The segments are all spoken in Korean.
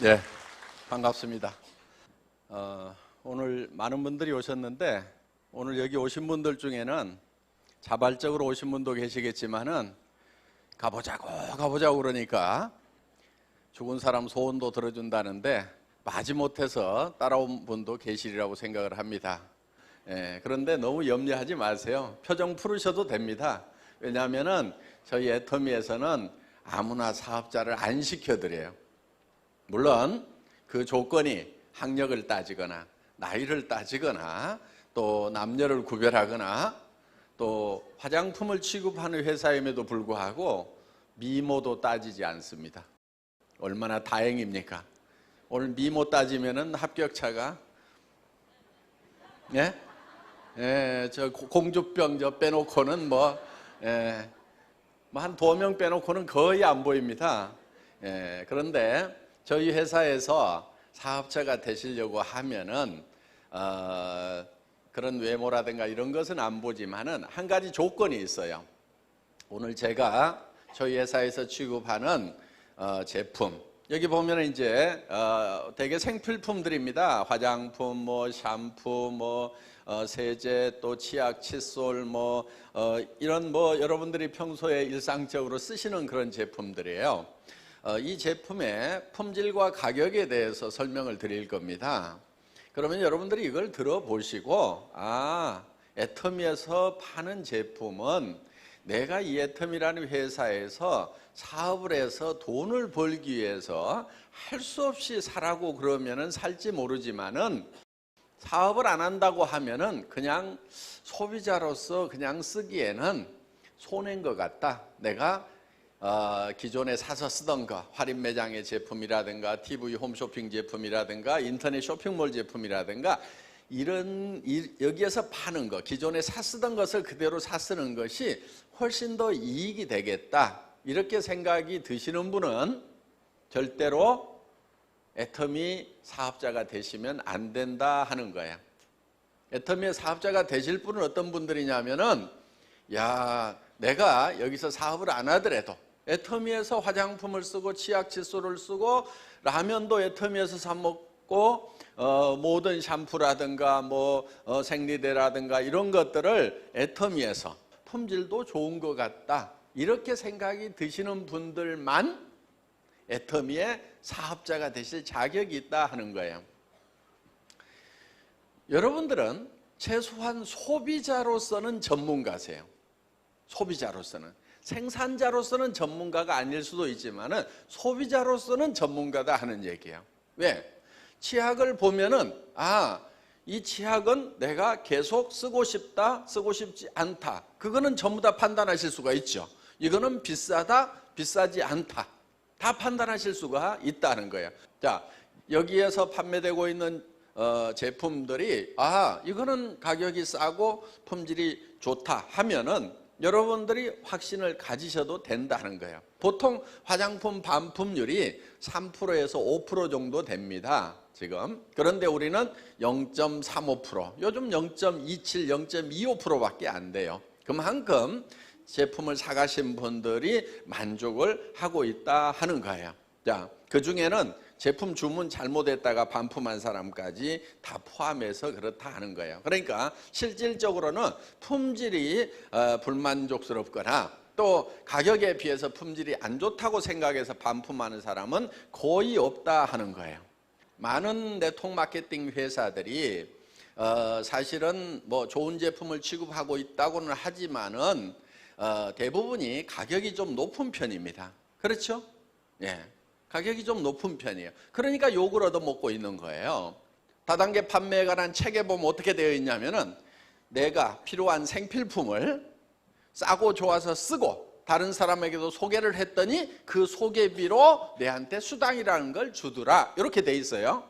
네, 반갑습니다. 오늘 많은 분들이 오셨는데 오늘 여기 오신 분들 중에는 자발적으로 오신 분도 계시겠지만은 가보자고 그러니까 죽은 사람 소원도 들어준다는데 마지못해서 따라온 분도 계시리라고 생각을 합니다. 그런데 너무 염려하지 마세요. 표정 풀으셔도 됩니다. 왜냐하면은 저희 애터미에서는 아무나 사업자를 안 시켜드려요. 물론 그 조건이 학력을 따지거나 나이를 따지거나 또 남녀를 구별하거나 또 화장품을 취급하는 회사임에도 불구하고 미모도 따지지 않습니다. 얼마나 다행입니까? 오늘 미모 따지면은 합격차가 저 공주병 저 빼놓고는 한 2명 빼놓고는 거의 안 보입니다. 그런데 저희 회사에서 사업자가 되시려고 하면은 그런 외모라든가 이런 것은 안 보지만은 한 가지 조건이 있어요. 오늘 제가 저희 회사에서 취급하는 제품 여기 보면은 이제 되게 생필품들입니다. 화장품, 샴푸, 세제, 또 치약, 칫솔, 이런 여러분들이 평소에 일상적으로 쓰시는 그런 제품들이에요. 이 제품의 품질과 가격에 대해서 설명을 드릴 겁니다. 그러면 여러분들이 이걸 들어보시고 애터미에서 파는 제품은 내가 이 애터미라는 회사에서 사업을 해서 돈을 벌기 위해서 할 수 없이 사라고 그러면은 살지 모르지만은 사업을 안 한다고 하면은 그냥 소비자로서 그냥 쓰기에는 손해인 것 같다. 내가 기존에 사서 쓰던 거 할인 매장의 제품이라든가 TV 홈쇼핑 제품이라든가 인터넷 쇼핑몰 제품이라든가 여기에서 파는 거 기존에 쓰던 것을 그대로 쓰는 것이 훨씬 더 이익이 되겠다 이렇게 생각이 드시는 분은 절대로 애터미 사업자가 되시면 안 된다 하는 거예요. 애터미의 사업자가 되실 분은 어떤 분들이냐면은 내가 여기서 사업을 안 하더라도 애터미에서 화장품을 쓰고 치약 칫솔을 쓰고 라면도 애터미에서 사 먹고 모든 샴푸라든가 생리대라든가 이런 것들을 애터미에서 품질도 좋은 것 같다 이렇게 생각이 드시는 분들만 애터미의 사업자가 되실 자격이 있다 하는 거예요. 여러분들은 최소한 소비자로서는 전문가세요. 소비자로서는 생산자로서는 전문가가 아닐 수도 있지만은 소비자로서는 전문가다 하는 얘기예요. 왜? 치약을 보면은 이 치약은 내가 계속 쓰고 싶다, 쓰고 싶지 않다. 그거는 전부 다 판단하실 수가 있죠. 이거는 비싸다, 비싸지 않다. 다 판단하실 수가 있다는 거예요. 자, 여기에서 판매되고 있는 제품들이 이거는 가격이 싸고 품질이 좋다 하면은 여러분들이 확신을 가지셔도 된다는 거예요. 보통 화장품 반품률이 3%에서 5% 정도 됩니다. 지금. 그런데 우리는 0.35%, 요즘 0.27, 0.25%밖에 안 돼요. 그만큼 제품을 사가신 분들이 만족을 하고 있다 하는 거예요. 자, 그 중에는 제품 주문 잘못했다가 반품한 사람까지 다 포함해서 그렇다 하는 거예요. 그러니까 실질적으로는 품질이 불만족스럽거나 또 가격에 비해서 품질이 안 좋다고 생각해서 반품하는 사람은 거의 없다 하는 거예요. 많은 네트워크 마케팅 회사들이 사실은 좋은 제품을 취급하고 있다고는 하지만은 대부분이 가격이 좀 높은 편입니다. 그렇죠? 가격이 좀 높은 편이에요. 그러니까 욕을 얻어먹고 있는 거예요. 다단계 판매에 관한 책에 보면 어떻게 되어 있냐면은 내가 필요한 생필품을 싸고 좋아서 쓰고 다른 사람에게도 소개를 했더니 그 소개비로 내한테 수당이라는 걸 주더라 이렇게 돼 있어요.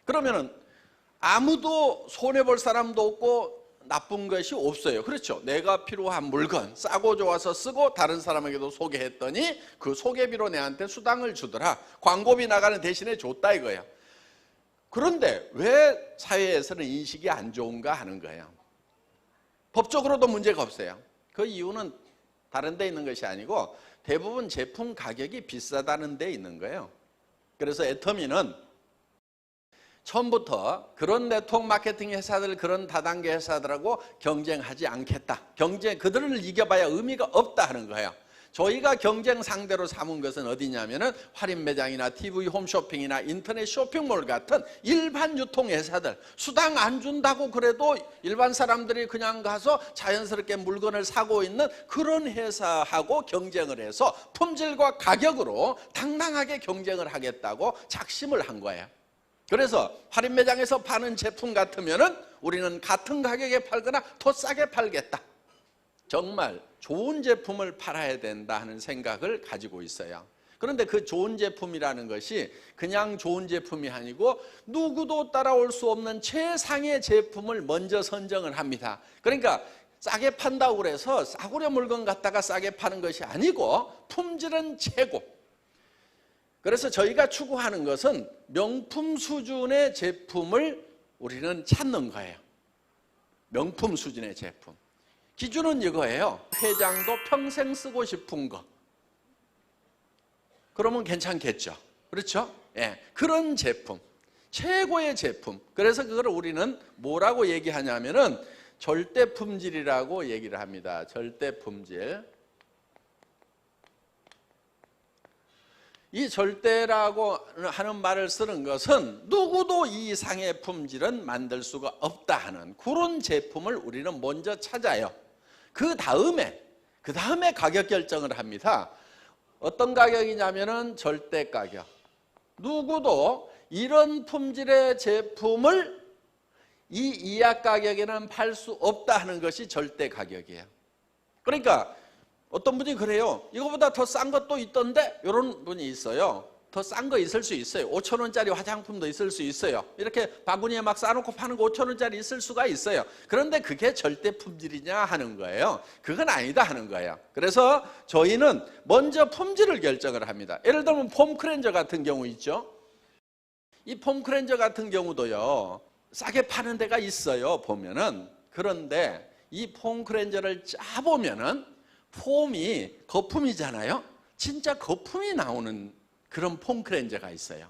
그러면은 아무도 손해볼 사람도 없고 나쁜 것이 없어요. 그렇죠? 내가 필요한 물건 싸고 좋아서 쓰고 다른 사람에게도 소개했더니 그 소개비로 내한테 수당을 주더라. 광고비 나가는 대신에 줬다 이거예요. 그런데 왜 사회에서는 인식이 안 좋은가 하는 거예요. 법적으로도 문제가 없어요. 그 이유는 다른 데 있는 것이 아니고 대부분 제품 가격이 비싸다는 데 있는 거예요. 그래서 애터미는 처음부터 그런 네트워크 마케팅 회사들, 그런 다단계 회사들하고 경쟁하지 않겠다. 그들을 이겨봐야 의미가 없다 하는 거예요. 저희가 경쟁 상대로 삼은 것은 어디냐면은 할인 매장이나 TV 홈쇼핑이나 인터넷 쇼핑몰 같은 일반 유통 회사들, 수당 안 준다고 그래도 일반 사람들이 그냥 가서 자연스럽게 물건을 사고 있는 그런 회사하고 경쟁을 해서 품질과 가격으로 당당하게 경쟁을 하겠다고 작심을 한 거예요. 그래서 할인 매장에서 파는 제품 같으면은 우리는 같은 가격에 팔거나 더 싸게 팔겠다. 정말 좋은 제품을 팔아야 된다 하는 생각을 가지고 있어요. 그런데 그 좋은 제품이라는 것이 그냥 좋은 제품이 아니고 누구도 따라올 수 없는 최상의 제품을 먼저 선정을 합니다. 그러니까 싸게 판다고 그래서 싸구려 물건 갖다가 싸게 파는 것이 아니고 품질은 최고. 그래서 저희가 추구하는 것은 명품 수준의 제품을 우리는 찾는 거예요. 명품 수준의 제품. 기준은 이거예요. 회장도 평생 쓰고 싶은 거. 그러면 괜찮겠죠. 그렇죠? 예, 그런 제품. 최고의 제품. 그래서 그걸 우리는 뭐라고 얘기하냐면은 절대 품질이라고 얘기를 합니다. 절대 품질. 이 절대라고 하는 말을 쓰는 것은 누구도 이 이상의 품질은 만들 수가 없다 하는 그런 제품을 우리는 먼저 찾아요. 그 다음에 가격 결정을 합니다. 어떤 가격이냐면은 절대 가격. 누구도 이런 품질의 제품을 이 이하 가격에는 팔 수 없다 하는 것이 절대 가격이에요. 그러니까 어떤 분이 그래요. 이거보다 더 싼 것도 있던데? 이런 분이 있어요. 더 싼 거 있을 수 있어요. 5,000원짜리 화장품도 있을 수 있어요. 이렇게 바구니에 막 싸놓고 파는 거 5,000원짜리 있을 수가 있어요. 그런데 그게 절대 품질이냐 하는 거예요. 그건 아니다 하는 거예요. 그래서 저희는 먼저 품질을 결정을 합니다. 예를 들면 폼 클렌저 같은 경우 있죠. 이 폼 클렌저 같은 경우도요. 싸게 파는 데가 있어요. 보면은. 그런데 이 폼 클렌저를 짜보면은 폼이 거품이잖아요. 진짜 거품이 나오는 그런 폼 클렌저가 있어요.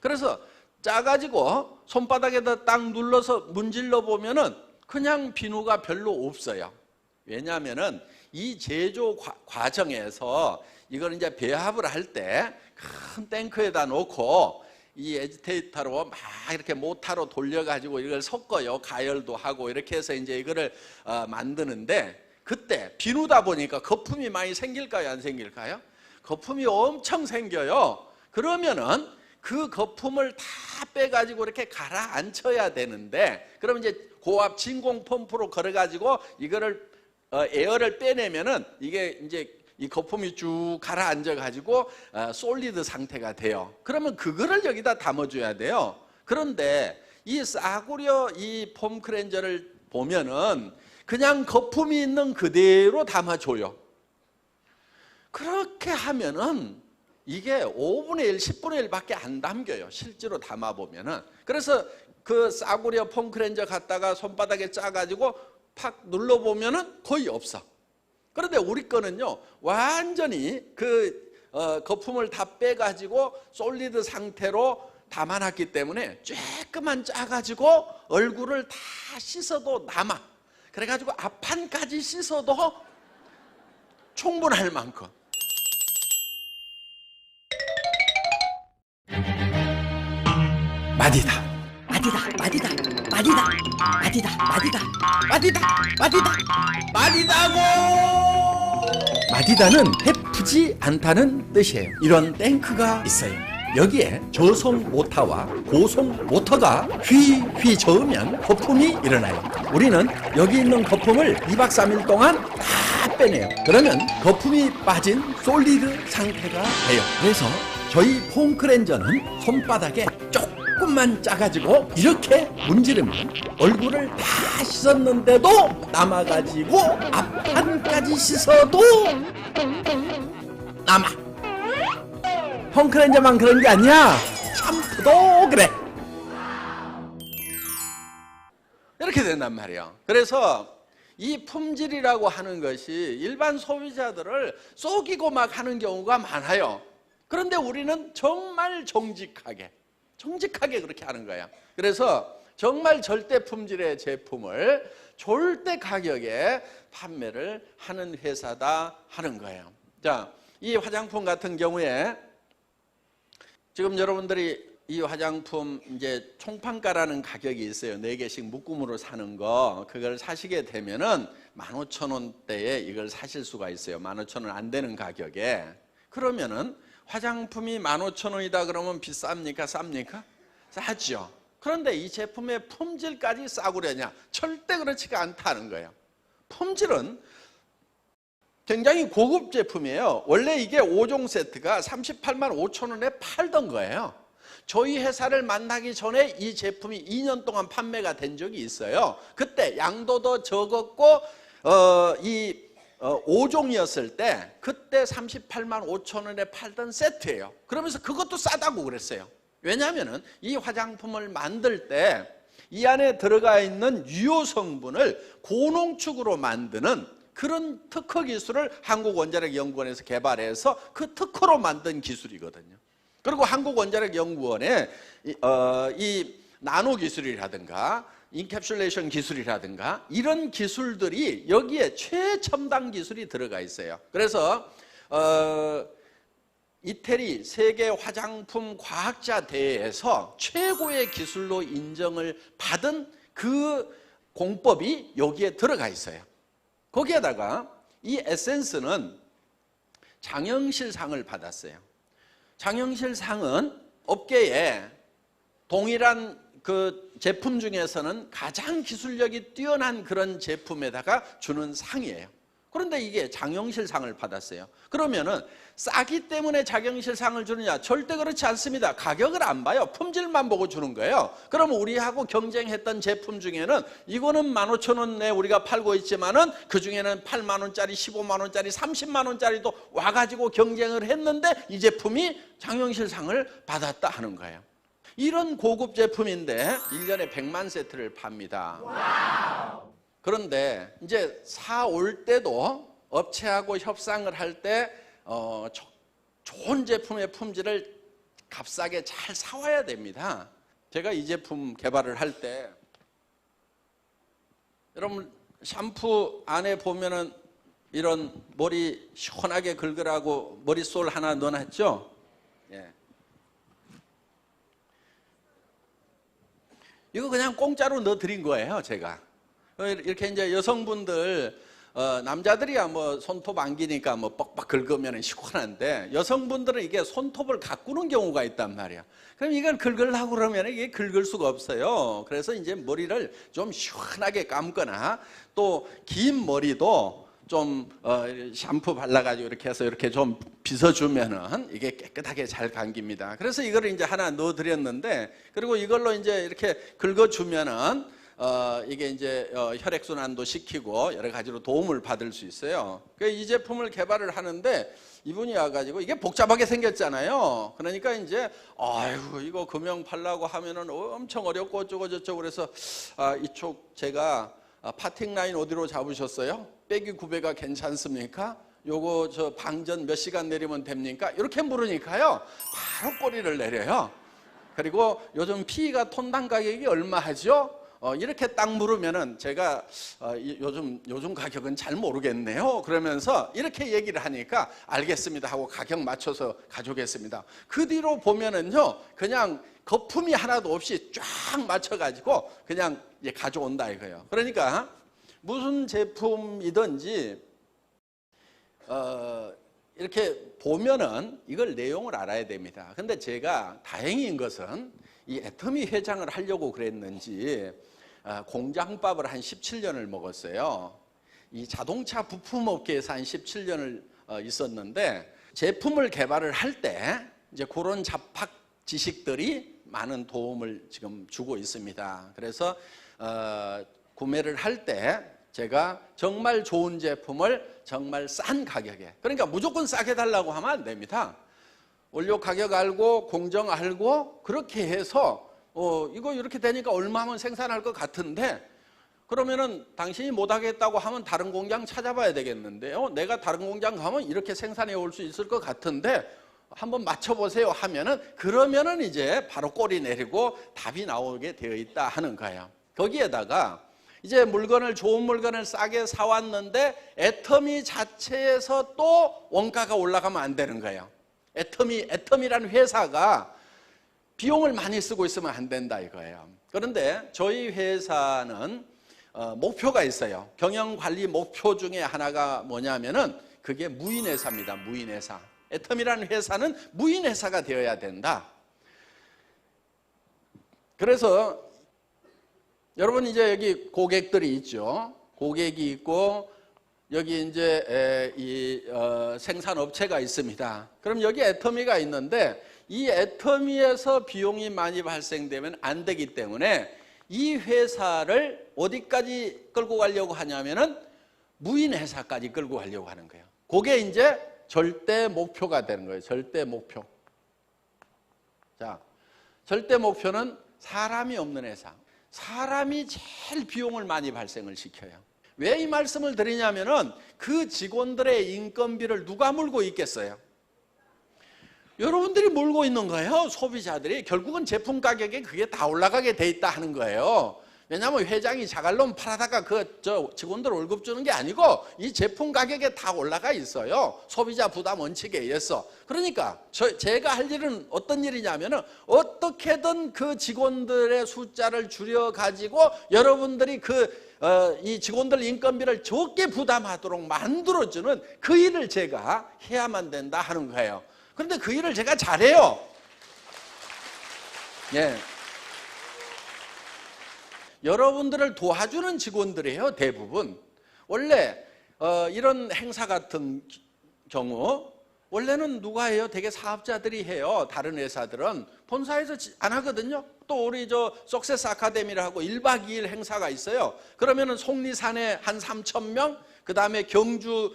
그래서 짜가지고 손바닥에다 딱 눌러서 문질러 보면은 그냥 비누가 별로 없어요. 왜냐하면은 이 제조 과정에서 이걸 이제 배합을 할 때 큰 탱크에다 놓고 이 에지테이터로 막 이렇게 모타로 돌려가지고 이걸 섞어요. 가열도 하고 이렇게 해서 이제 이거를 만드는데 그때 비누다 보니까 거품이 많이 생길까요? 안 생길까요? 거품이 엄청 생겨요. 그러면은 그 거품을 다 빼가지고 이렇게 가라앉혀야 되는데, 그러면 이제 고압 진공 펌프로 걸어가지고 이거를 에어를 빼내면은 이게 이제 이 거품이 쭉 가라앉아가지고 솔리드 상태가 돼요. 그러면 그거를 여기다 담아줘야 돼요. 그런데 이 싸구려 이 폼 클렌저를 보면은 그냥 거품이 있는 그대로 담아줘요. 그렇게 하면은 이게 5분의 1, 10분의 1밖에 안 담겨요. 실제로 담아보면은. 그래서 그 싸구려 폼 클렌저 갖다가 손바닥에 짜가지고 팍 눌러보면은 거의 없어. 그런데 우리 거는요, 완전히 그 거품을 다 빼가지고 솔리드 상태로 담아놨기 때문에 쬐끄만 짜가지고 얼굴을 다 씻어도 남아. 그래가지고 앞판까지 씻어도 충분할 만큼. 마디다. 마디다고! 마디다는 해프지 않다는 뜻이에요. 이런 탱크가 있어요. 여기에 저속 모터와 고속 모터가 휘휘 저으면 거품이 일어나요. 우리는 여기 있는 거품을 2박 3일 동안 다 빼내요. 그러면 거품이 빠진 솔리드 상태가 돼요. 그래서 저희 폼 클렌저는 손바닥에 조금만 짜가지고 이렇게 문지르면 얼굴을 다 씻었는데도 남아가지고 앞판까지 씻어도 남아. 폼 클렌저만 그런 게 아니야. 샴푸도 그래. 이렇게 된단 말이에요. 그래서 이 품질이라고 하는 것이 일반 소비자들을 속이고 막 하는 경우가 많아요. 그런데 우리는 정말 정직하게 그렇게 하는 거야. 그래서 정말 절대 품질의 제품을 절대 가격에 판매를 하는 회사다 하는 거예요. 자, 이 화장품 같은 경우에 지금 여러분들이 이 화장품 이제 총판가라는 가격이 있어요. 4개씩 묶음으로 사는 거. 그걸 사시게 되면은 15,000원대에 이걸 사실 수가 있어요. 15,000원 안 되는 가격에. 그러면은 화장품이 15,000원이다 그러면 비쌉니까? 쌉니까? 싸죠. 그런데 이 제품의 품질까지 싸구려냐? 절대 그렇지가 않다는 거예요. 품질은 굉장히 고급 제품이에요. 원래 이게 5종 세트가 38만 5천 원에 팔던 거예요. 저희 회사를 만나기 전에 이 제품이 2년 동안 판매가 된 적이 있어요. 그때 양도 더 적었고 5종이었을 때 그때 38만 5천 원에 팔던 세트예요. 그러면서 그것도 싸다고 그랬어요. 왜냐하면 이 화장품을 만들 때 이 안에 들어가 있는 유효 성분을 고농축으로 만드는 그런 특허 기술을 한국원자력연구원에서 개발해서 그 특허로 만든 기술이거든요. 그리고 한국원자력연구원에 이 나노 기술이라든가 인캡슐레이션 기술이라든가 이런 기술들이 여기에 최첨단 기술이 들어가 있어요. 그래서 이태리 세계 화장품 과학자 대회에서 최고의 기술로 인정을 받은 그 공법이 여기에 들어가 있어요. 거기에다가 이 에센스는 장영실상을 받았어요. 장영실상은 업계에 동일한 그 제품 중에서는 가장 기술력이 뛰어난 그런 제품에다가 주는 상이에요. 그런데 이게 장영실상을 받았어요. 그러면은 싸기 때문에 장영실상을 주느냐? 절대 그렇지 않습니다. 가격을 안 봐요. 품질만 보고 주는 거예요. 그러면 우리하고 경쟁했던 제품 중에는 이거는 15,000원에 우리가 팔고 있지만은 그 중에는 8만 원짜리, 15만 원짜리, 30만 원짜리도 와가지고 경쟁을 했는데 이 제품이 장영실상을 받았다 하는 거예요. 이런 고급 제품인데 1년에 100만 세트를 팝니다. 와우. 그런데 이제 사올 때도 업체하고 협상을 할 때 좋은 제품의 품질을 값싸게 잘 사와야 됩니다. 제가 이 제품 개발을 할 때 여러분 샴푸 안에 보면은 이런 머리 시원하게 긁으라고 머리솔 하나 넣어놨죠? 예. 이거 그냥 공짜로 넣어드린 거예요, 제가. 이렇게 이제 여성분들, 남자들이야 뭐 손톱 안기니까 뭐 뻑뻑 긁으면 시원한데 여성분들은 이게 손톱을 가꾸는 경우가 있단 말이야. 그럼 이걸 긁으려고 그러면 이게 긁을 수가 없어요. 그래서 이제 머리를 좀 시원하게 감거나 또 긴 머리도 좀 샴푸 발라가지고 이렇게 해서 이렇게 좀 빗어주면은 이게 깨끗하게 잘 감깁니다. 그래서 이거를 이제 하나 넣어드렸는데 그리고 이걸로 이제 이렇게 긁어주면은 이게 이제 혈액순환도 시키고 여러 가지로 도움을 받을 수 있어요. 이 제품을 개발을 하는데 이분이 와가지고 이게 복잡하게 생겼잖아요. 그러니까 이제 아이고 이거 금형 팔라고 하면은 엄청 어렵고 어쩌고 저쩌고 그래서 이쪽 제가 파팅 라인 어디로 잡으셨어요? 빼기 9배가 괜찮습니까? 요거 저 방전 몇 시간 내리면 됩니까? 이렇게 물으니까요 바로 꼬리를 내려요. 그리고 요즘 PE가 톤당 가격이 얼마 하죠? 이렇게 딱 물으면은 제가 요즘 가격은 잘 모르겠네요. 그러면서 이렇게 얘기를 하니까 알겠습니다 하고 가격 맞춰서 가져오겠습니다. 그 뒤로 보면은요 그냥 거품이 하나도 없이 쫙 맞춰가지고 그냥 가져온다 이거예요. 그러니까 무슨 제품이든지 이렇게 보면은 이걸 내용을 알아야 됩니다. 근데 제가 다행인 것은 이 애터미 회장을 하려고 그랬는지 공장밥을 한 17년을 먹었어요. 이 자동차 부품업계에서 한 17년을 있었는데 제품을 개발을 할 때 이제 그런 잡학 지식들이 많은 도움을 지금 주고 있습니다. 그래서 구매를 할 때 제가 정말 좋은 제품을 정말 싼 가격에, 그러니까 무조건 싸게 달라고 하면 안 됩니다. 원료 가격 알고 공정 알고 그렇게 해서 이거 이렇게 되니까 얼마면 생산할 것 같은데 그러면은 당신이 못하겠다고 하면 다른 공장 찾아봐야 되겠는데요. 내가 다른 공장 가면 이렇게 생산해 올 수 있을 것 같은데 한번 맞춰보세요 하면은 그러면은 이제 바로 꼬리 내리고 답이 나오게 되어 있다 하는 거예요. 거기에다가 이제 좋은 물건을 싸게 사왔는데 애터미 자체에서 또 원가가 올라가면 안 되는 거예요. 애터미라는 회사가 비용을 많이 쓰고 있으면 안 된다 이거예요. 그런데 저희 회사는 목표가 있어요. 경영관리 목표 중에 하나가 뭐냐면은 그게 무인회사입니다. 무인회사. 애터미라는 회사는 무인회사가 되어야 된다. 그래서 여러분 이제 여기 고객들이 있죠. 고객이 있고 여기 이제 생산업체가 있습니다. 그럼 여기 애터미가 있는데 이 애터미에서 비용이 많이 발생되면 안 되기 때문에 이 회사를 어디까지 끌고 가려고 하냐면은 무인회사까지 끌고 가려고 하는 거예요. 그게 이제 절대 목표가 되는 거예요. 절대 목표. 자, 절대 목표는 사람이 없는 회사. 사람이 제일 비용을 많이 발생을 시켜요. 왜 이 말씀을 드리냐면은 그 직원들의 인건비를 누가 물고 있겠어요? 여러분들이 물고 있는 거예요. 소비자들이. 결국은 제품 가격에 그게 다 올라가게 돼 있다 하는 거예요. 왜냐하면 회장이 자갈놈 팔아다가 직원들 월급 주는 게 아니고 이 제품 가격에 다 올라가 있어요. 소비자 부담 원칙에 의해서. 그러니까 제가 할 일은 어떤 일이냐면은 어떻게든 그 직원들의 숫자를 줄여가지고 여러분들이 이 직원들 인건비를 적게 부담하도록 만들어주는 그 일을 제가 해야만 된다 하는 거예요. 그런데 그 일을 제가 잘해요. 예. 여러분들을 도와주는 직원들이에요, 대부분. 원래 이런 행사 같은 경우 원래는 누가 해요? 되게 사업자들이 해요. 다른 회사들은 본사에서 안 하거든요. 또 우리 석세스 아카데미라고 1박 2일 행사가 있어요. 그러면은 속리산에 한 3,000명, 그 다음에 경주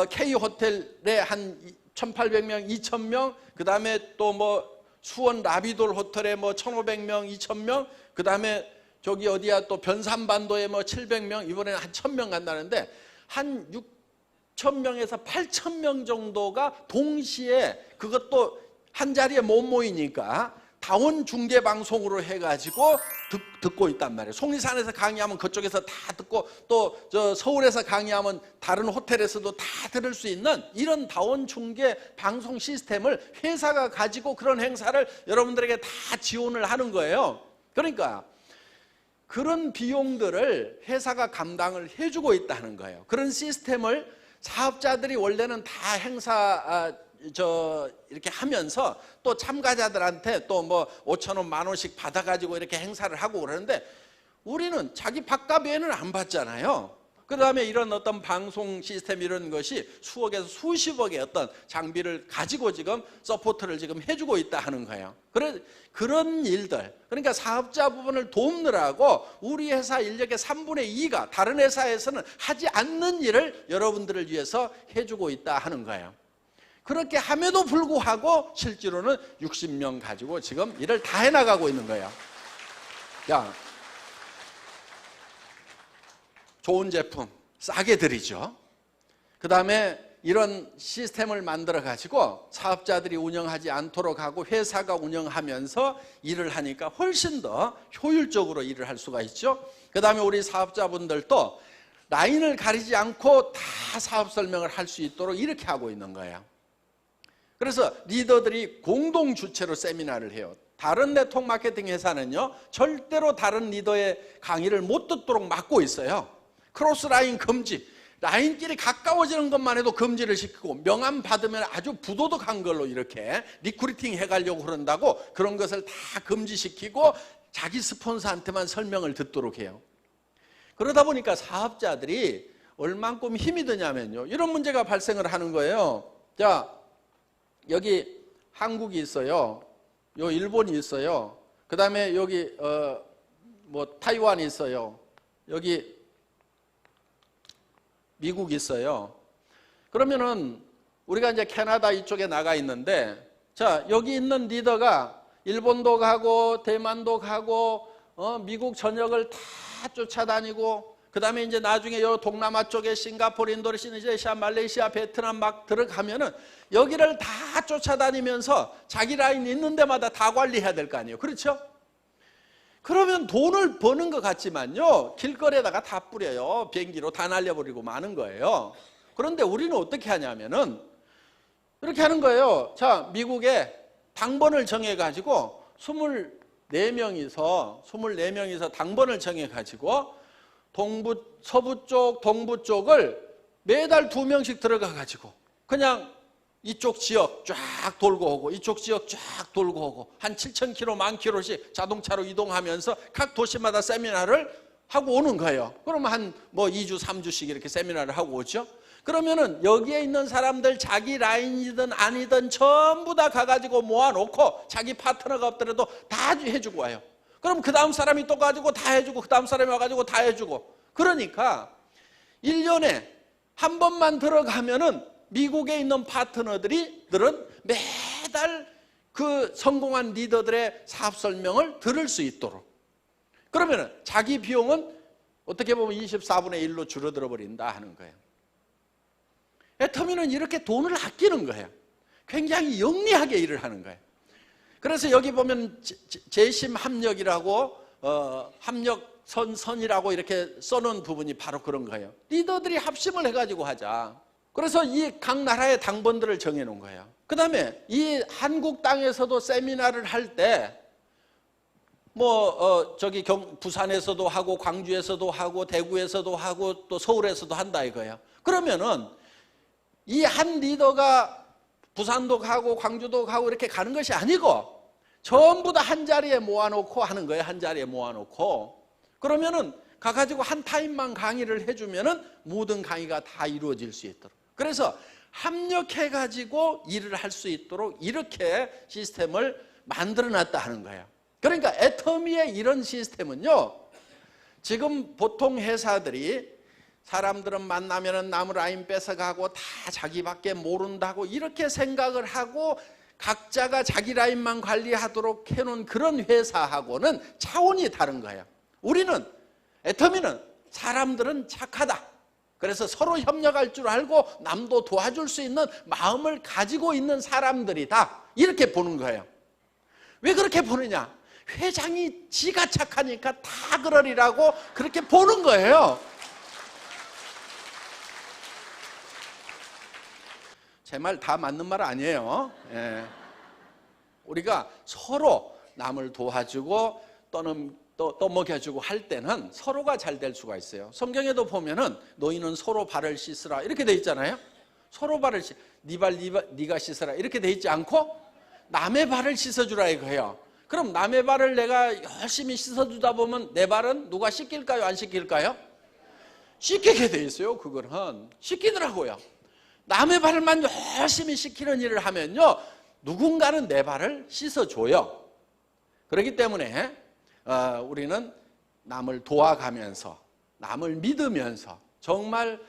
K호텔에 한 1,800명, 2,000명, 그 다음에 또 수원 라비돌 호텔에 1,500명, 2,000명, 그 다음에 저기 어디야 또 변산반도에 700명, 이번에는 한 1,000명 간다는데 한 6,000명에서 8,000명 정도가 동시에 그것도 한 자리에 못 모이니까 다원 중계 방송으로 해가지고 듣고 있단 말이에요. 속리산에서 강의하면 그쪽에서 다 듣고 또 서울에서 강의하면 다른 호텔에서도 다 들을 수 있는 이런 다원 중계 방송 시스템을 회사가 가지고 그런 행사를 여러분들에게 다 지원을 하는 거예요. 그러니까 그런 비용들을 회사가 감당을 해주고 있다는 거예요. 그런 시스템을 사업자들이 원래는 다 행사 이렇게 하면서 또 참가자들한테 또 5,000원, 10,000원씩 받아가지고 이렇게 행사를 하고 그러는데 우리는 자기 밥값 외에는 안 받잖아요. 그 다음에 이런 어떤 방송 시스템 이런 것이 수억에서 수십억의 어떤 장비를 가지고 지금 서포트를 지금 해주고 있다 하는 거예요. 그런 일들, 그러니까 사업자 부분을 돕느라고 우리 회사 인력의 3분의 2가 다른 회사에서는 하지 않는 일을 여러분들을 위해서 해주고 있다 하는 거예요. 그렇게 함에도 불구하고 실제로는 60명 가지고 지금 일을 다 해나가고 있는 거예요. 야, 좋은 제품 싸게 드리죠. 그 다음에 이런 시스템을 만들어 가지고 사업자들이 운영하지 않도록 하고 회사가 운영하면서 일을 하니까 훨씬 더 효율적으로 일을 할 수가 있죠. 그 다음에 우리 사업자분들도 라인을 가리지 않고 다 사업 설명을 할 수 있도록 이렇게 하고 있는 거예요. 그래서 리더들이 공동 주체로 세미나를 해요. 다른 네트워크 마케팅 회사는요 절대로 다른 리더의 강의를 못 듣도록 막고 있어요. 크로스라인 금지, 라인끼리 가까워지는 것만 해도 금지를 시키고 명함 받으면 아주 부도덕한 걸로 이렇게 리크루팅 해가려고 그런다고 그런 것을 다 금지시키고 자기 스폰서한테만 설명을 듣도록 해요. 그러다 보니까 사업자들이 얼만큼 힘이 드냐면요 이런 문제가 발생을 하는 거예요. 자, 여기 한국이 있어요. 요 일본이 있어요. 그 다음에 여기 타이완이 있어요. 여기 미국이 있어요. 그러면은 우리가 이제 캐나다 이쪽에 나가 있는데 자, 여기 있는 리더가 일본도 가고 대만도 가고 미국 전역을 다 쫓아다니고 그 그 다음에 이제 나중에 요 동남아 쪽에 싱가포르, 인도네시아, 말레이시아, 베트남 막 들어가면은 여기를 다 쫓아다니면서 자기 라인 있는 데마다 다 관리해야 될 거 아니에요. 그렇죠? 그러면 돈을 버는 것 같지만요, 길거리에다가 다 뿌려요. 비행기로 다 날려버리고 마는 거예요. 그런데 우리는 어떻게 하냐면은 이렇게 하는 거예요. 자, 미국에 당번을 정해가지고 24명이서 당번을 정해가지고 서부 쪽, 동부 쪽을 매달 2명씩 들어가가지고 그냥 이쪽 지역 쫙 돌고 오고 이쪽 지역 쫙 돌고 오고 한 7,000km, 10,000km씩 자동차로 이동하면서 각 도시마다 세미나를 하고 오는 거예요. 그러면 한 2주, 3주씩 이렇게 세미나를 하고 오죠. 그러면은 여기에 있는 사람들 자기 라인이든 아니든 전부 다 가가지고 모아놓고 자기 파트너가 없더라도 다 해주고 와요. 그럼 그 다음 사람이 또 가지고 다 해주고 그 다음 사람이 와가지고 다 해주고, 그러니까 1년에 한 번만 들어가면은 미국에 있는 파트너들은 매달 그 성공한 리더들의 사업 설명을 들을 수 있도록, 그러면은 자기 비용은 어떻게 보면 24분의 1로 줄어들어 버린다 하는 거예요. 애터미는 이렇게 돈을 아끼는 거예요. 굉장히 영리하게 일을 하는 거예요. 그래서 여기 보면 재심 합력이라고 합력선이라고 이렇게 써놓은 부분이 바로 그런 거예요. 리더들이 합심을 해가지고 하자. 그래서 이 각 나라의 당번들을 정해놓은 거예요. 그 다음에 이 한국 땅에서도 세미나를 할 때 부산에서도 하고 광주에서도 하고 대구에서도 하고 또 서울에서도 한다 이거예요. 그러면은 이 한 리더가 부산도 가고 광주도 가고 이렇게 가는 것이 아니고 전부 다 한 자리에 모아놓고 하는 거예요. 한 자리에 모아놓고. 그러면은 가가지고 한 타임만 강의를 해주면은 모든 강의가 다 이루어질 수 있도록. 그래서 합력해가지고 일을 할 수 있도록 이렇게 시스템을 만들어놨다 하는 거예요. 그러니까 애터미의 이런 시스템은요, 지금 보통 회사들이 사람들은 만나면은 남 라인 뺏어가고 다 자기밖에 모른다고 이렇게 생각을 하고 각자가 자기 라인만 관리하도록 해놓은 그런 회사하고는 차원이 다른 거예요. 우리는, 애터미는 사람들은 착하다. 그래서 서로 협력할 줄 알고 남도 도와줄 수 있는 마음을 가지고 있는 사람들이다. 이렇게 보는 거예요. 왜 그렇게 보느냐? 회장이 지가 착하니까 다 그러리라고 그렇게 보는 거예요. 제 말 다 맞는 말 아니에요. 예. 우리가 서로 남을 도와주고 또는 또 먹여주고 할 때는 서로가 잘 될 수가 있어요. 성경에도 보면은 너희는 서로 발을 씻으라 이렇게 돼 있잖아요. 서로 발을 네 발 네가 씻으라 이렇게 돼 있지 않고 남의 발을 씻어주라 이거예요. 그럼 남의 발을 내가 열심히 씻어주다 보면 내 발은 누가 씻길까요? 안 씻길까요? 씻기게 돼 있어요. 그거는 씻기더라고요. 남의 발만 열심히 씻기는 일을 하면요, 누군가는 내 발을 씻어줘요. 그렇기 때문에 우리는 남을 도와가면서 남을 믿으면서 정말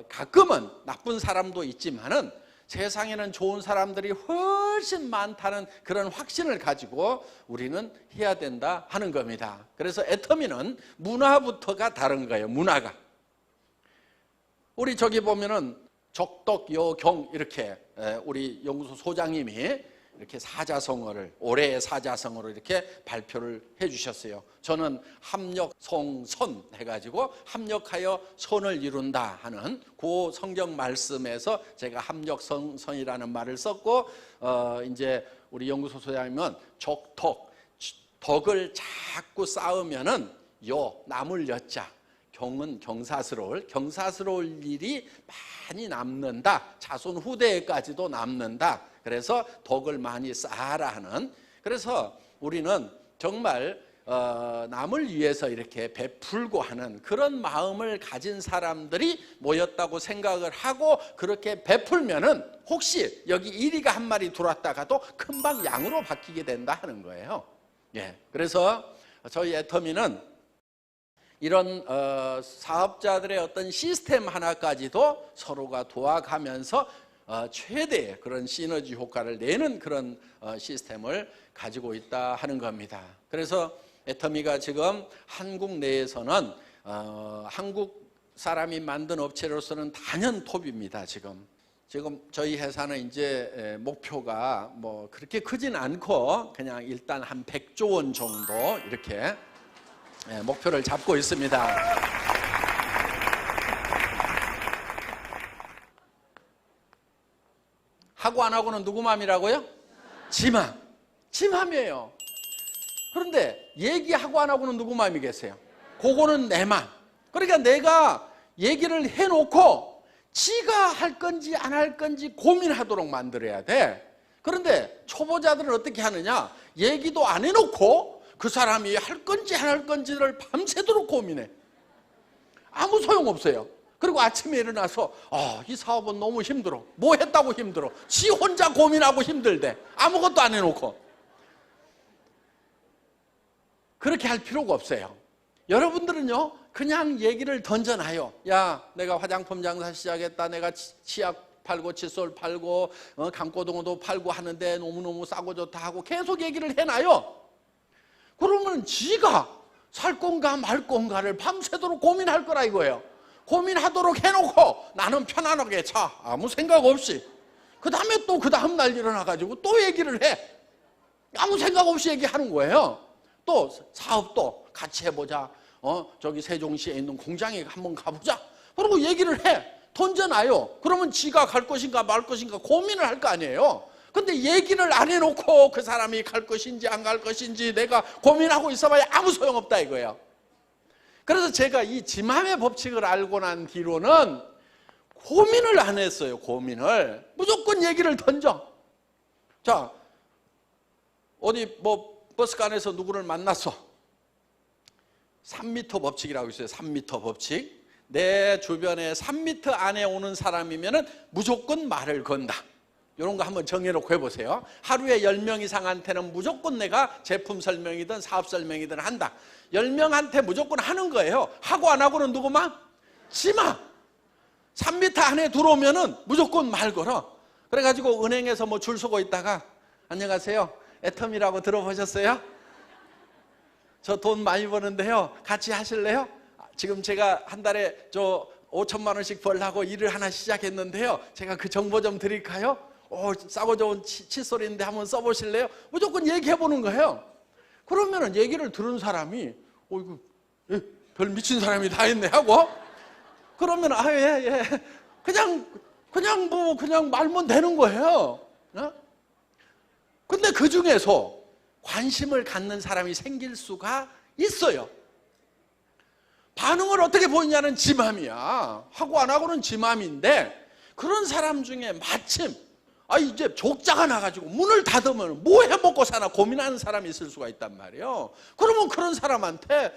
가끔은 나쁜 사람도 있지만은 세상에는 좋은 사람들이 훨씬 많다는 그런 확신을 가지고 우리는 해야 된다 하는 겁니다. 그래서 애터미는 문화부터가 다른 거예요. 문화가. 우리 저기 보면은 적덕여경 이렇게 우리 연구소 소장님이 이렇게 사자성어를 올해의 사자성어로 이렇게 발표를 해주셨어요. 저는 합력성선 해가지고 합력하여 선을 이룬다 하는 그 성경 말씀에서 제가 합력성선이라는 말을 썼고 이제 우리 연구소 소장님은 적덕 덕을 자꾸 쌓으면은 남을 여자 경은 경사스러울 일이 많이 남는다. 자손 후대에까지도 남는다. 그래서 덕을 많이 쌓아라 하는. 그래서 우리는 정말 남을 위해서 이렇게 베풀고 하는 그런 마음을 가진 사람들이 모였다고 생각을 하고 그렇게 베풀면은 혹시 여기 1위가 한 마리 들어왔다가도 금방 양으로 바뀌게 된다 하는 거예요. 예. 그래서 저희 애터미는 이런 사업자들의 어떤 시스템 하나까지도 서로가 도와가면서 최대의 그런 시너지 효과를 내는 그런 시스템을 가지고 있다 하는 겁니다. 그래서 애터미가 지금 한국 내에서는 한국 사람이 만든 업체로서는 단연 톱입니다. 지금 저희 회사는 이제 목표가 뭐 그렇게 크진 않고 그냥 일단 한 100조 원 정도 이렇게 목표를 잡고 있습니다. 하고 안 하고는 누구 맘이라고요? 지 맘. 지 맘이에요. 그런데 얘기하고 안 하고는 누구 맘이겠어요? 그거는 내 맘. 그러니까 내가 얘기를 해놓고 지가 할 건지 안 할 건지 고민하도록 만들어야 돼. 그런데 초보자들은 어떻게 하느냐? 얘기도 안 해놓고 그 사람이 할 건지 안 할 건지를 밤새도록 고민해. 아무 소용없어요. 그리고 아침에 일어나서 이 사업은 너무 힘들어. 뭐 했다고 힘들어? 지 혼자 고민하고 힘들대. 아무것도 안 해놓고. 그렇게 할 필요가 없어요. 여러분들은요, 그냥 얘기를 던져놔요. 야, 내가 화장품 장사 시작했다. 내가 치약 팔고 칫솔 팔고 강고등어도 팔고 하는데 너무너무 싸고 좋다 하고 계속 얘기를 해놔요. 그러면 지가 살 건가 말 건가를 밤새도록 고민할 거라 이거예요. 고민하도록 해놓고 나는 편안하게 아무 생각 없이 그 다음에 또 그 다음날 일어나가지고 또 얘기를 해. 아무 생각 없이 얘기하는 거예요. 또 사업도 같이 해보자. 저기 세종시에 있는 공장에 한번 가보자. 그리고 얘기를 해. 던져놔요. 그러면 지가 갈 것인가 말 것인가 고민을 할 거 아니에요. 근데 얘기를 안 해놓고 그 사람이 갈 것인지 안 갈 것인지 내가 고민하고 있어봐야 아무 소용없다 이거예요. 그래서 제가 이 지맘의 법칙을 알고 난 뒤로는 고민을 안 했어요. 고민을. 무조건 얘기를 던져. 자, 어디 뭐 버스간에서 누구를 만났어. 3m 법칙이라고 있어요. 3m 법칙. 내 주변에 3m 안에 오는 사람이면 무조건 말을 건다. 이런 거 한번 정해놓고 해보세요. 하루에 10명 이상한테는 무조건 내가 제품 설명이든 사업 설명이든 한다. 10명한테 무조건 하는 거예요. 하고 안 하고는 누구만? 지마. 3m 안에 들어오면은 무조건 말 걸어. 그래가지고 은행에서 뭐 줄 서고 있다가 안녕하세요. 애텀이라고 들어보셨어요? 저 돈 많이 버는데요. 같이 하실래요? 지금 제가 한 달에 5천만 원씩 벌려고 일을 하나 시작했는데요. 제가 그 정보 좀 드릴까요? 싸고 좋은 칫솔인데 한번 써보실래요? 무조건 얘기해보는 거예요. 그러면은 얘기를 들은 사람이 이거 별 미친 사람이 다 있네 하고 그러면 예. 그냥 말면 되는 거예요. 근데 그 중에서 관심을 갖는 사람이 생길 수가 있어요. 반응을 어떻게 보이냐는 지 맘이야. 하고 안 하고는 지 맘인데 그런 사람 중에 마침 이제 족자가 나가지고 문을 닫으면 뭐 해먹고 사나 고민하는 사람이 있을 수가 있단 말이에요. 그러면 그런 사람한테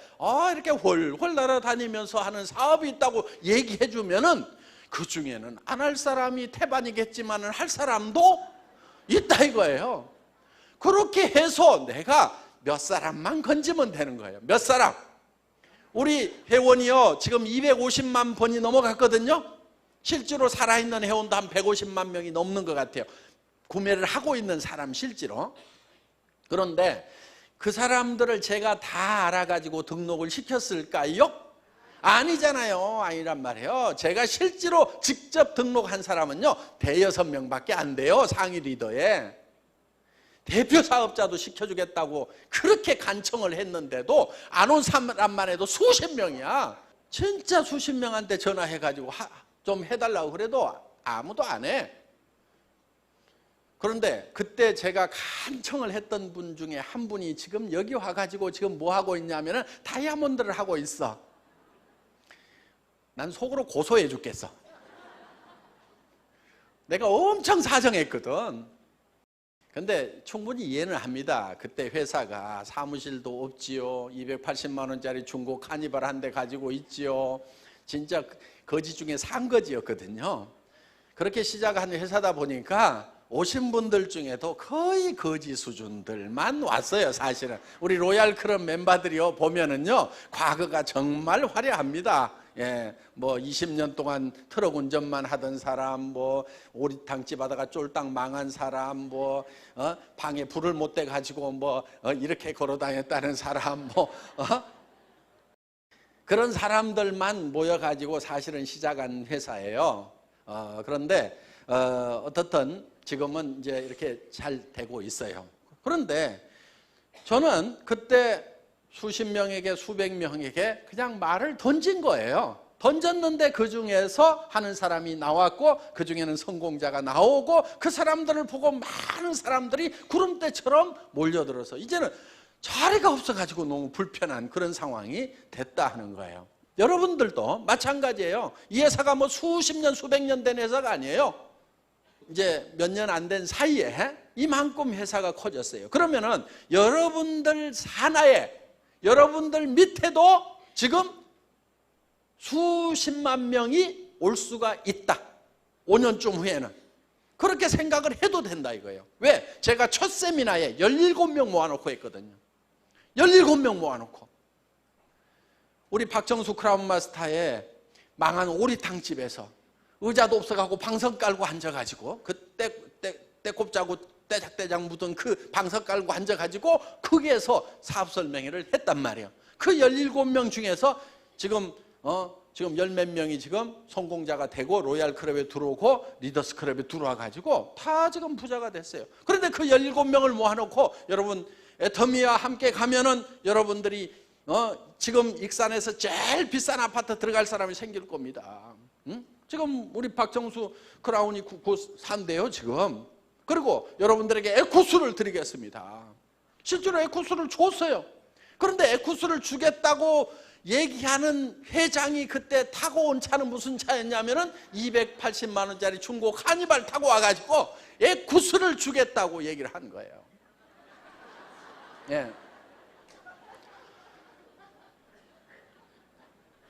이렇게 훨훨 날아다니면서 하는 사업이 있다고 얘기해주면은 그 중에는 안 할 사람이 태반이겠지만은 할 사람도 있다 이거예요. 그렇게 해서 내가 몇 사람만 건지면 되는 거예요. 몇 사람. 우리 회원이요 지금 250만 번이 넘어갔거든요. 실제로 살아있는 회원도 한 150만 명이 넘는 것 같아요. 구매를 하고 있는 사람 실제로. 그런데 그 사람들을 제가 다 알아가지고 등록을 시켰을까요? 아니잖아요. 아니란 말이에요. 제가 실제로 직접 등록한 사람은요 5~6명밖에 안 돼요. 상위 리더에. 대표 사업자도 시켜주겠다고 그렇게 간청을 했는데도 안 온 사람만 해도 수십 명이야. 진짜 수십 명한테 전화해가지고 좀 해달라고 그래도 아무도 안 해. 그런데 그때 제가 간청을 했던 분 중에 한 분이 지금 여기 와가지고 지금 뭐 하고 있냐면은 다이아몬드를 하고 있어. 난 속으로 고소해 죽겠어. 내가 엄청 사정했거든. 근데 충분히 이해는 합니다. 그때 회사가 사무실도 없지요. 280만 원짜리 중고 카니발 한 대 가지고 있지요. 진짜 거지 중에 상거지였거든요. 그렇게 시작한 회사다 보니까 오신 분들 중에도 거의 거지 수준들만 왔어요. 사실은 우리 로얄 클럽 멤버들이요 보면은요 과거가 정말 화려합니다. 뭐 20년 동안 트럭 운전만 하던 사람, 뭐 오리탕집 하다가 쫄딱 망한 사람, 방에 불을 못 대 가지고 이렇게 걸어 다녔다는 사람, 그런 사람들만 모여가지고 사실은 시작한 회사예요. 그런데 어떻든 지금은 이제 이렇게 잘 되고 있어요. 그런데 저는 그때 수십 명에게 수백 명에게 그냥 말을 던진 거예요. 던졌는데 그 중에서 하는 사람이 나왔고 그 중에는 성공자가 나오고 그 사람들을 보고 많은 사람들이 구름대처럼 몰려들어서 이제는 자리가 없어가지고 너무 불편한 그런 상황이 됐다 하는 거예요. 여러분들도 마찬가지예요. 이 회사가 뭐 수십 년 수백 년 된 회사가 아니에요. 이제 몇 년 안 된 사이에 이만큼 회사가 커졌어요. 그러면은 여러분들 산하에 여러분들 밑에도 지금 수십만 명이 올 수가 있다. 5년쯤 후에는. 그렇게 생각을 해도 된다 이거예요. 왜? 제가 첫 세미나에 17명 모아놓고 했거든요. 17명 모아놓고. 우리 박정수 크라운 마스터의 망한 오리탕집에서 의자도 없어가고 방석 깔고 앉아가지고 그때 때꼽 짜고 떼작떼작 묻은 그 방석 깔고 앉아가지고 거기에서 사업 설명회를 했단 말이에요. 그 17명 중에서 지금 열 몇 명이 지금 성공자가 되고 로얄 클럽에 들어오고 리더스 클럽에 들어와가지고 다 지금 부자가 됐어요. 그런데 그 17명을 모아놓고 여러분 애터미와 함께 가면은 여러분들이 지금 익산에서 제일 비싼 아파트 들어갈 사람이 생길 겁니다. 응? 지금 우리 박정수 크라운이 산대요 지금. 그리고 여러분들에게 에쿠스를 드리겠습니다. 실제로 에쿠스를 줬어요. 그런데 에쿠스를 주겠다고 얘기하는 회장이 그때 타고 온 차는 무슨 차였냐면은 280만 원짜리 중고 카니발 타고 와가지고 에쿠스를 주겠다고 얘기를 한 거예요. 예.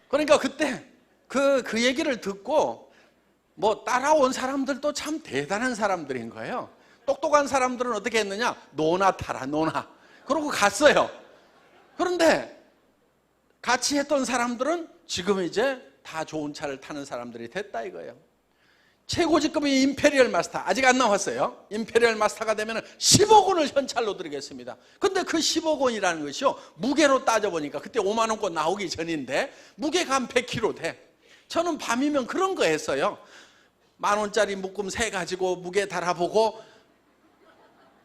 그러니까 그때 그 얘기를 듣고 뭐 따라온 사람들도 참 대단한 사람들인 거예요. 똑똑한 사람들은 어떻게 했느냐? 노나 타라 노나. 그러고 갔어요. 그런데 같이 했던 사람들은 지금 이제 다 좋은 차를 타는 사람들이 됐다 이거예요. 최고 직급이 임페리얼 마스터 아직 안 나왔어요. 임페리얼 마스터가 되면 10억 원을 현찰로 드리겠습니다. 근데 그 10억 원이라는 것이요 무게로 따져보니까 그때 5만 원권 나오기 전인데 무게가 한 100kg 돼. 저는 밤이면 그런 거 했어요. 10,000원짜리 묶음 세 가지고 무게 달아보고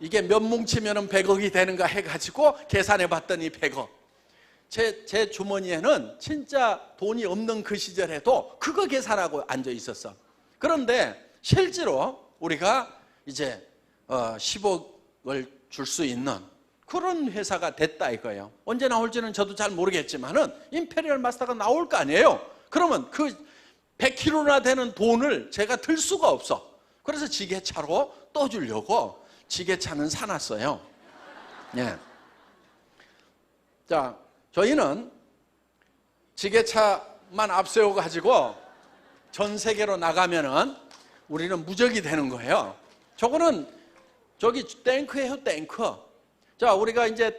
이게 몇 뭉치면 100억이 되는가 해가지고 계산해 봤더니 100억. 제 주머니에는 진짜 돈이 없는 그 시절에도 그거 계산하고 앉아 있었어. 그런데 실제로 우리가 이제 10억을 줄 수 있는 그런 회사가 됐다 이거예요. 언제 나올지는 저도 잘 모르겠지만은 임페리얼 마스터가 나올 거 아니에요. 그러면 그 100kg나 되는 돈을 제가 들 수가 없어. 그래서 지게차로 떠주려고 지게차는 사놨어요. 예. 자, 저희는 지게차만 앞세워 가지고 전 세계로 나가면은 우리는 무적이 되는 거예요. 저거는 저기 탱크예요, 탱크. 자, 우리가 이제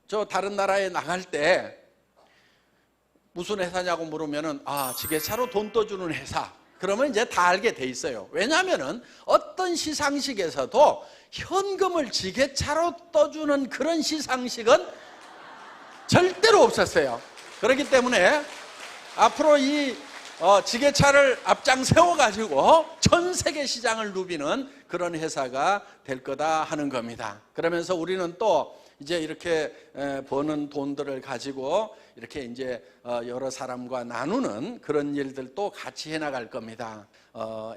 저 다른 나라에 나갈 때 무슨 회사냐고 물으면은 지게차로 돈 떠주는 회사. 그러면 이제 다 알게 돼 있어요. 왜냐하면은 어떤 시상식에서도 현금을 지게차로 떠주는 그런 시상식은 절대로 없었어요. 그렇기 때문에 앞으로 이 지게차를 앞장 세워가지고 전 세계 시장을 누비는 그런 회사가 될 거다 하는 겁니다. 그러면서 우리는 또 이제 이렇게 버는 돈들을 가지고 이렇게 이제 여러 사람과 나누는 그런 일들도 같이 해나갈 겁니다.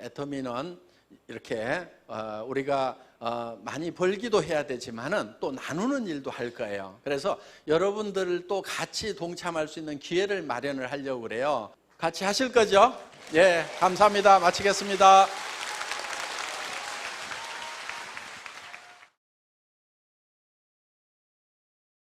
애터미는 이렇게 우리가 많이 벌기도 해야 되지만은 또 나누는 일도 할 거예요. 그래서 여러분들도 같이 동참할 수 있는 기회를 마련을 하려고 그래요. 같이 하실 거죠? 예, 감사합니다. 마치겠습니다.